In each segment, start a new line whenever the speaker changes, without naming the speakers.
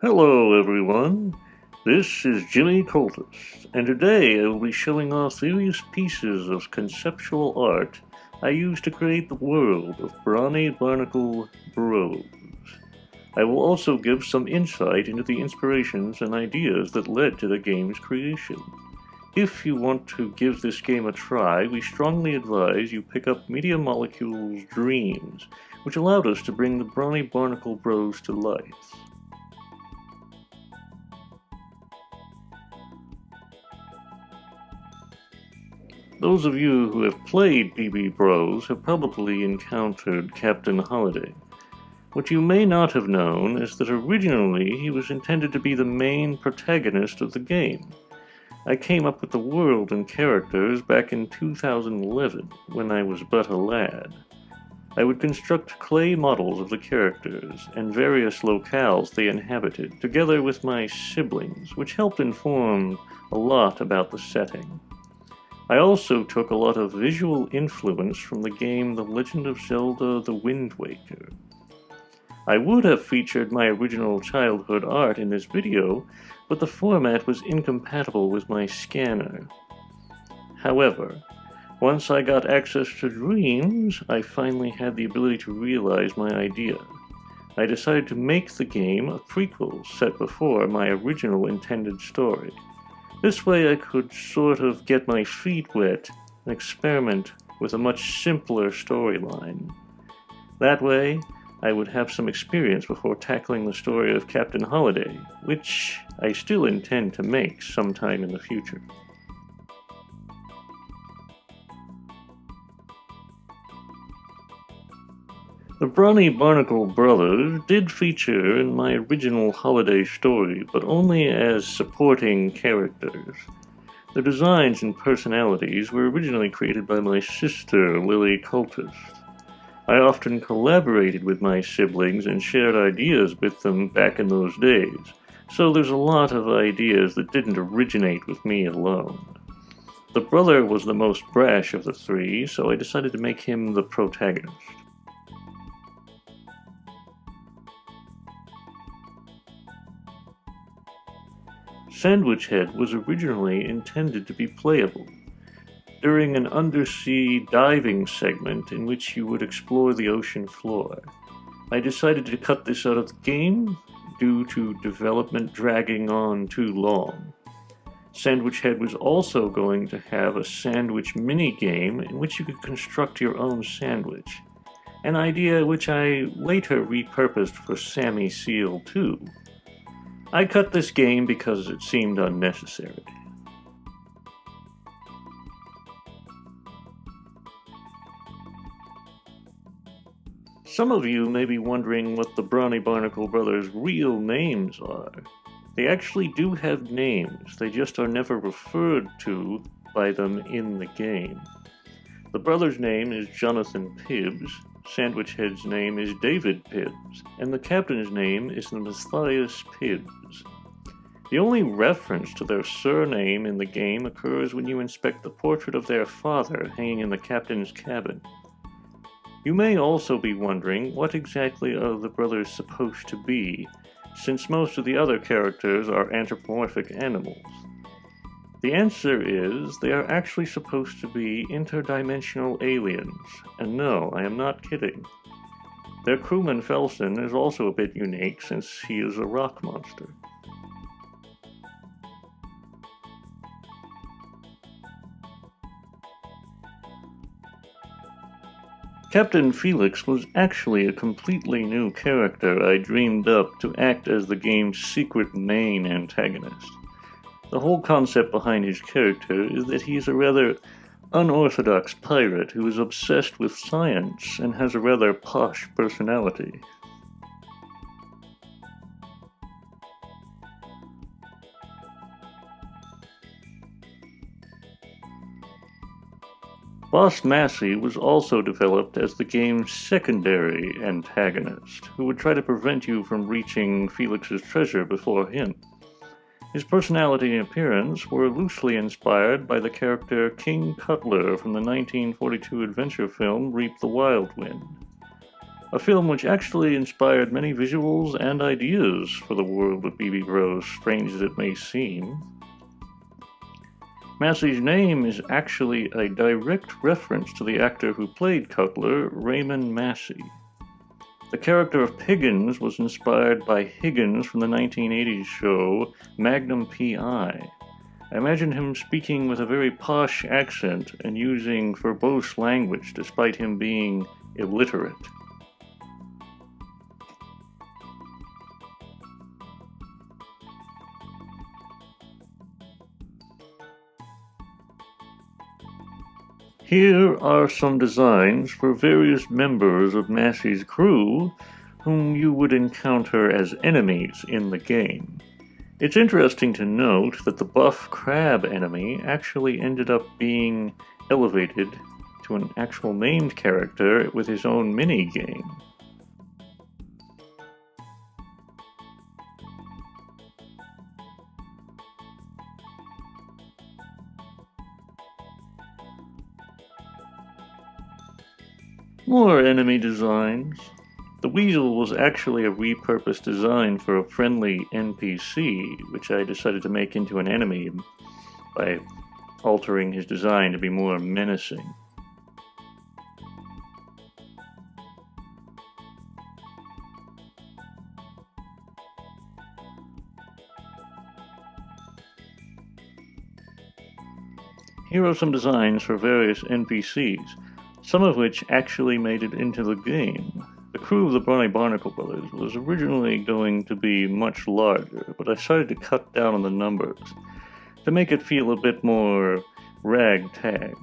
Hello everyone, this is Jimmy Cultist, and today I will be showing off various pieces of conceptual art I used to create the world of Brawny Barnacle Bros. I will also give some insight into the inspirations and ideas that led to the game's creation. If you want to give this game a try, we strongly advise you pick up Media Molecule's Dreams, which allowed us to bring the Brawny Barnacle Bros to life. Those of you who have played BB Bros have probably encountered Captain Holiday. What you may not have known is that originally he was intended to be the main protagonist of the game. I came up with the world and characters back in 2011, when I was but a lad. I would construct clay models of the characters and various locales they inhabited, together with my siblings, which helped inform a lot about the setting. I also took a lot of visual influence from the game The Legend of Zelda: The Wind Waker. I would have featured my original childhood art in this video, but the format was incompatible with my scanner. However, once I got access to Dreams, I finally had the ability to realize my idea. I decided to make the game a prequel set before my original intended story. This way I could sort of get my feet wet and experiment with a much simpler storyline. That way, I would have some experience before tackling the story of Captain Holiday, which I still intend to make sometime in the future. The Brawny Barnacle Brothers did feature in my original holiday story, but only as supporting characters. Their designs and personalities were originally created by my sister, Lily Cultist. I often collaborated with my siblings and shared ideas with them back in those days, so there's a lot of ideas that didn't originate with me alone. The brother was the most brash of the three, so I decided to make him the protagonist. Sandwich Head was originally intended to be playable during an undersea diving segment in which you would explore the ocean floor. I decided to cut this out of the game due to development dragging on too long. Sandwich Head was also going to have a sandwich mini-game in which you could construct your own sandwich, an idea which I later repurposed for Sammy Seal 2. I cut this game because it seemed unnecessary. Some of you may be wondering what the Brawny Barnacle Brothers' real names are. They actually do have names, they just are never referred to by them in the game. The brother's name is Jonathan Pibbs, Sandwich Head's name is David Pibbs, and the captain's name is Matthias Pibbs. The only reference to their surname in the game occurs when you inspect the portrait of their father hanging in the captain's cabin. You may also be wondering what exactly are the brothers supposed to be, since most of the other characters are anthropomorphic animals. The answer is they are actually supposed to be interdimensional aliens, and no, I am not kidding. Their crewman Felsen is also a bit unique since he is a rock monster. Captain Felix was actually a completely new character I dreamed up to act as the game's secret main antagonist. The whole concept behind his character is that he is a rather unorthodox pirate who is obsessed with science and has a rather posh personality. Boss Massey was also developed as the game's secondary antagonist, who would try to prevent you from reaching Felix's treasure before him. His personality and appearance were loosely inspired by the character King Cutler from the 1942 adventure film Reap the Wild Wind. a film which actually inspired many visuals and ideas for the world of BB Bros, strange as it may seem. Massey's name is actually a direct reference to the actor who played Cutler, Raymond Massey. The character of Piggins was inspired by Higgins from the 1980s show Magnum P.I. I imagined him speaking with a very posh accent and using verbose language despite him being illiterate. Here are some designs for various members of Massey's crew whom you would encounter as enemies in the game. It's interesting to note that the buff crab enemy actually ended up being elevated to an actual named character with his own mini-game. More enemy designs. The weasel was actually a repurposed design for a friendly NPC, which I decided to make into an enemy by altering his design to be more menacing. Here are some designs for various NPCs, some of which actually made it into the game. The crew of the Brawny Barnacle Brothers was originally going to be much larger, but I decided to cut down on the numbers to make it feel a bit more ragtag.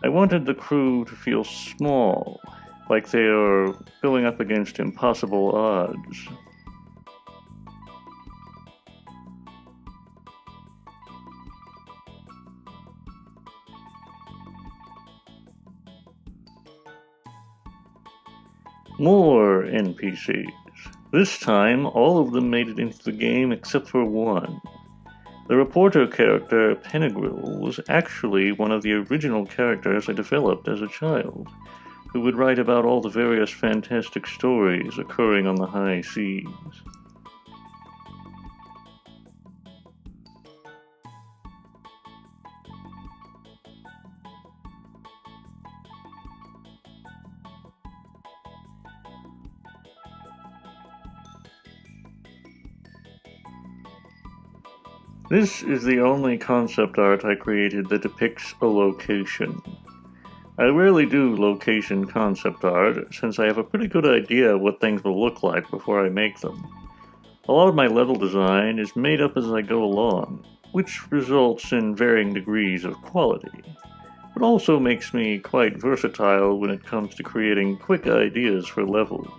I wanted the crew to feel small, like they are going up against impossible odds. More NPCs. This time, all of them made it into the game except for one. The reporter character, Penegrill, was actually one of the original characters I developed as a child, who would write about all the various fantastic stories occurring on the high seas. This is the only concept art I created that depicts a location. I rarely do location concept art, since I have a pretty good idea of what things will look like before I make them. A lot of my level design is made up as I go along, which results in varying degrees of quality, but also makes me quite versatile when it comes to creating quick ideas for levels.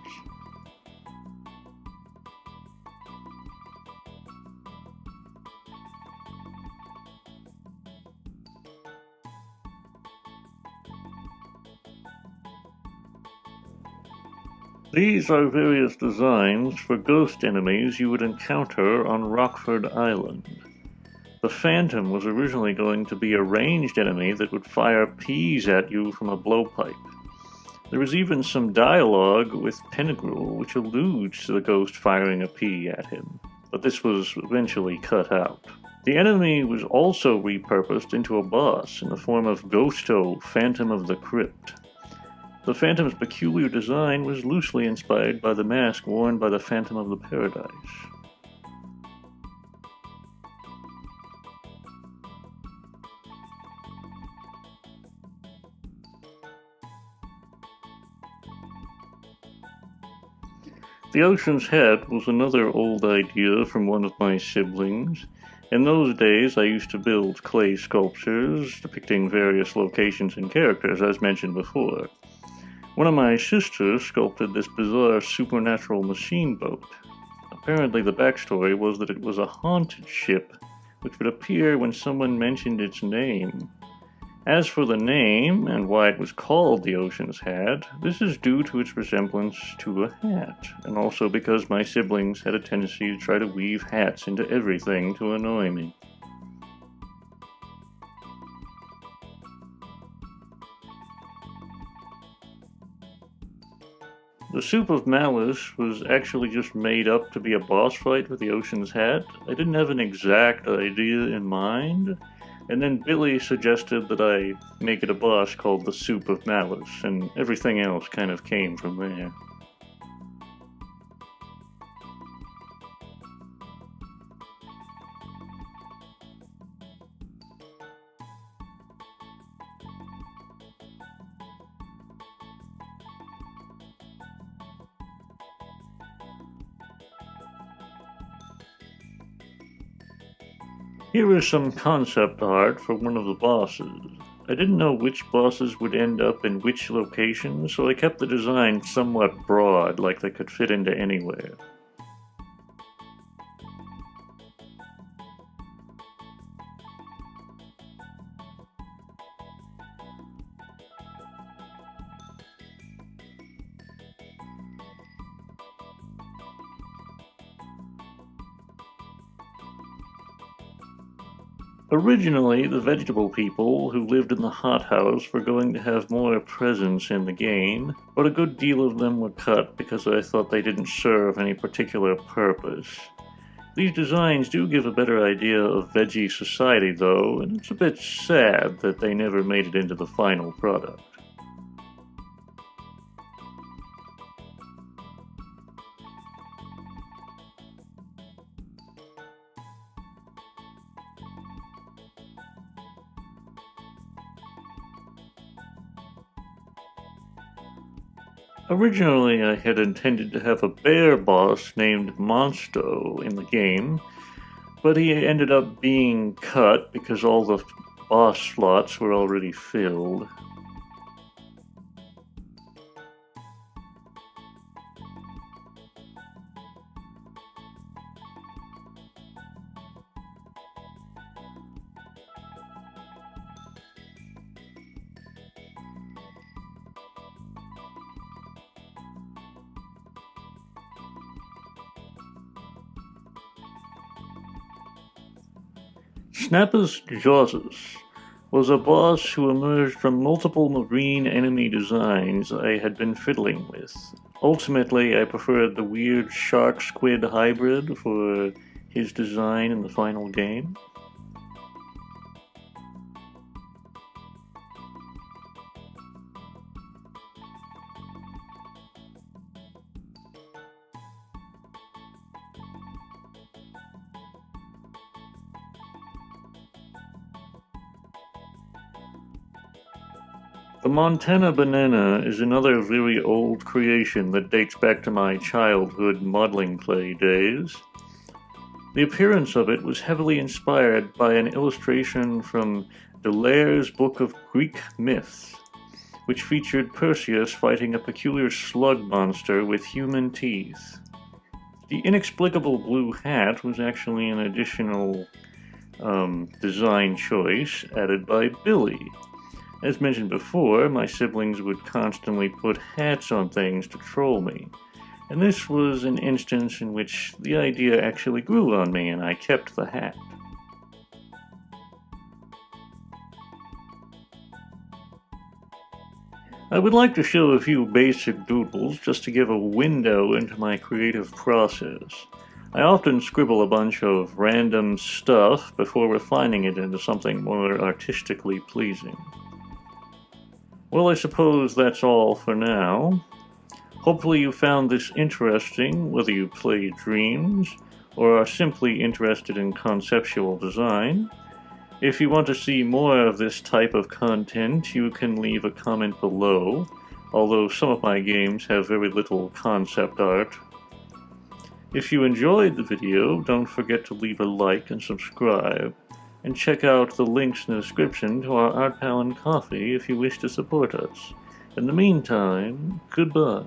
These are various designs for ghost enemies you would encounter on Rockford Island. The Phantom was originally going to be a ranged enemy that would fire peas at you from a blowpipe. There was even some dialogue with Penegrill which alludes to the ghost firing a pea at him, but this was eventually cut out. The enemy was also repurposed into a boss in the form of Ghosto, Phantom of the Crypt. The Phantom's peculiar design was loosely inspired by the mask worn by the Phantom of the Paradise. The Ocean's Head was another old idea from one of my siblings. In those days, I used to build clay sculptures depicting various locations and characters, as mentioned before. One of my sisters sculpted this bizarre supernatural machine boat. Apparently the backstory was that it was a haunted ship, which would appear when someone mentioned its name. As for the name, and why it was called the Ocean's Hat, this is due to its resemblance to a hat, and also because my siblings had a tendency to try to weave hats into everything to annoy me. The Soup of Malice was actually just made up to be a boss fight with the Ocean's Hat. I didn't have an exact idea in mind, and then Billy suggested that I make it a boss called the Soup of Malice, and everything else kind of came from there. Here is some concept art for one of the bosses. I didn't know which bosses would end up in which location, so I kept the design somewhat broad, like they could fit into anywhere. Originally, the vegetable people who lived in the hothouse were going to have more presence in the game, but a good deal of them were cut because I thought they didn't serve any particular purpose. These designs do give a better idea of veggie society though, and it's a bit sad that they never made it into the final product. Originally, I had intended to have a bear boss named Monsto in the game, but he ended up being cut because all the boss slots were already filled. Snappus Jawsus was a boss who emerged from multiple marine enemy designs I had been fiddling with. Ultimately, I preferred the weird shark-squid hybrid for his design in the final game. The Montana banana is another very old creation that dates back to my childhood modeling play days. The appearance of it was heavily inspired by an illustration from Delaire's Book of Greek Myths, which featured Perseus fighting a peculiar slug monster with human teeth. The inexplicable blue hat was actually an additional design choice added by Billy. As mentioned before, my siblings would constantly put hats on things to troll me, and this was an instance in which the idea actually grew on me and I kept the hat. I would like to show a few basic doodles just to give a window into my creative process. I often scribble a bunch of random stuff before refining it into something more artistically pleasing. Well, I suppose that's all for now. Hopefully you found this interesting, whether you play Dreams or are simply interested in conceptual design. If you want to see more of this type of content, you can leave a comment below, although some of my games have very little concept art. If you enjoyed the video, don't forget to leave a like and subscribe. And check out the links in the description to our Art Pal and Coffee if you wish to support us. In the meantime, goodbye.